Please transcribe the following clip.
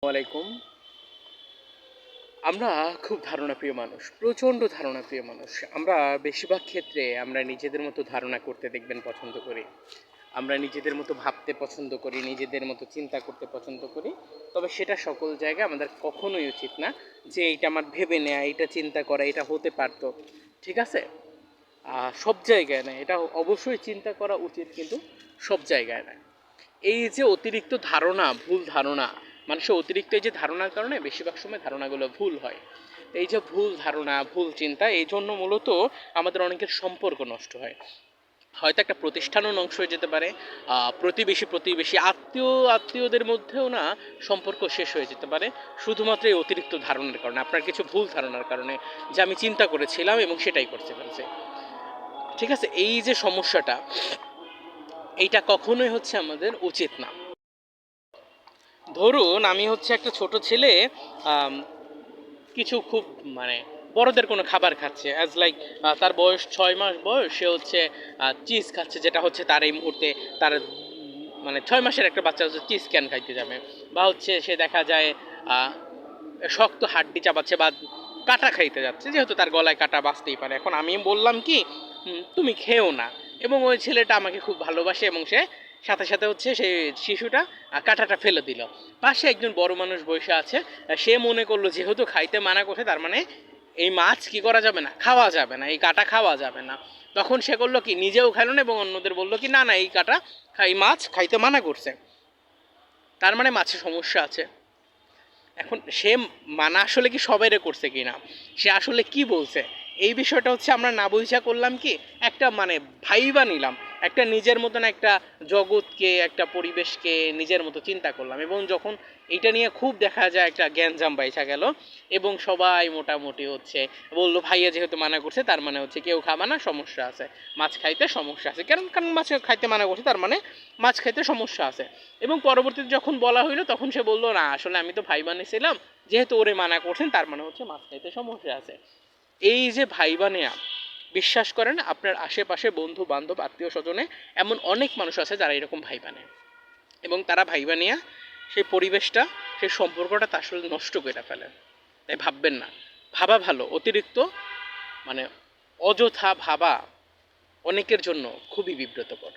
আলাইকুম। আমরা খুব ধারণাপ্রিয় মানুষ, প্রচণ্ড ধারণাপ্রিয় মানুষ। আমরা বেশিরভাগ ক্ষেত্রে আমরা নিজেদের মতো ধারণা করতে দেখবেন পছন্দ করি। আমরা নিজেদের মতো ভাবতে পছন্দ করি, নিজেদের মতো চিন্তা করতে পছন্দ করি। তবে সেটা সকল জায়গায় আমাদের কখনোই উচিত না যে এইটা আমার ভেবে নেয়া, এইটা চিন্তা করা, এটা হতে পারতো। ঠিক আছে? সব জায়গায় না। এটা অবশ্যই চিন্তা করা উচিত, কিন্তু সব জায়গায় না। এই যে অতিরিক্ত ধারণা, ভুল ধারণা, মানুষের অতিরিক্ত এই যে ধারণার কারণে বেশিরভাগ সময় ধারণাগুলো ভুল হয়। এই যে ভুল ধারণা, ভুল চিন্তা, এই জন্য মূলত আমাদের অনেকের সম্পর্ক নষ্ট হয়। হয়তো একটা প্রতিষ্ঠানও নষ্ট হয়ে যেতে পারে, প্রতিবেশী আত্মীয়দের মধ্যেও না সম্পর্ক শেষ হয়ে যেতে পারে, শুধুমাত্র এই অতিরিক্ত ধারণার কারণে, আপনার কিছু ভুল ধারণার কারণে, যে আমি চিন্তা করেছিলাম এবং সেটাই করতে ফেলছে। ঠিক আছে? এই যে সমস্যাটা, এইটা কখনোই আমাদের উচিত না। ধরুন আমি একটা ছোট ছেলে, কিছু খুব মানে বড়দের কোনো খাবার খাচ্ছে, অ্যাজ লাইক তার বয়স 6 মাস বয়স, সে চিজ খাচ্ছে, যেটা তার এই মুহূর্তে তার মানে 6 মাসের একটা বাচ্চা চিজ ক্যান খাইতে যাবে, বা সে দেখা যায় শক্ত হাড্ডি চাবাচ্ছে বা কাটা খাইতে যাচ্ছে, যেহেতু তার গলায় কাটা বাঁচতেই পারে। এখন আমি বললাম কি, তুমি খেও না, এবং ওই ছেলেটা আমাকে খুব ভালোবাসে এবং সে সাথে সাথে সেই শিশুটা কাঁটাটা ফেলে দিল। পাশে একজন বড় মানুষ বসে আছে, সে মনে করলো যেহেতু খাইতে মানা করছে, তার মানে এই মাছ কি করা যাবে না, খাওয়া যাবে না, এই কাঁটা খাওয়া যাবে না। তখন সে করলো কি, নিজেও খাইলো না এবং অন্যদের বললো কি, না না, এই মাছ খাইতে মানা করছে, তার মানে মাছের সমস্যা আছে। এখন সে মানা আসলে কি সবাইরে করছে কি না, সে আসলে কি বলছে, এই বিষয়টা আমরা না বুঝা করলাম কি, একটা ভাইবা নিলাম, একটা নিজের মতন একটা জগৎকে, একটা পরিবেশকে নিজের মতো চিন্তা করলাম, এবং যখন এইটা নিয়ে খুব দেখা যায় একটা গ্যাঞ্জাম বাইসা গেল, এবং সবাই মোটামুটি বললো ভাইয়া যেহেতু মানা করছে, তার মানে কেউ খাবা না, সমস্যা আছে, মাছ খাইতে সমস্যা আছে, কারণ কারণ মাছ খাইতে মানা করছে, তার মানে মাছ খাইতে সমস্যা আছে। এবং পরবর্তীতে যখন বলা হইলো, তখন সে বললো, না আসলে আমি তো ভাই বানিয়েছিলাম, যেহেতু ওরে মানা করছেন, তার মানে মাছ খাইতে সমস্যা আছে। এই যে ভাইবা নেয়া, বিশ্বাস করেন আপনার আশেপাশে বন্ধু বান্ধব আত্মীয় স্বজনে এমন অনেক মানুষ আছে যারা এরকম ভাইবা নেয়, এবং তারা ভাইবা নেয়া সেই পরিবেশটা, সেই সম্পর্কটা তা আসলে নষ্ট করে ফেলে। তাই ভাববেন না, ভাবা ভালো, অতিরিক্ত মানে অযথা ভাবা অনেকের জন্য খুবই বিব্রতকর।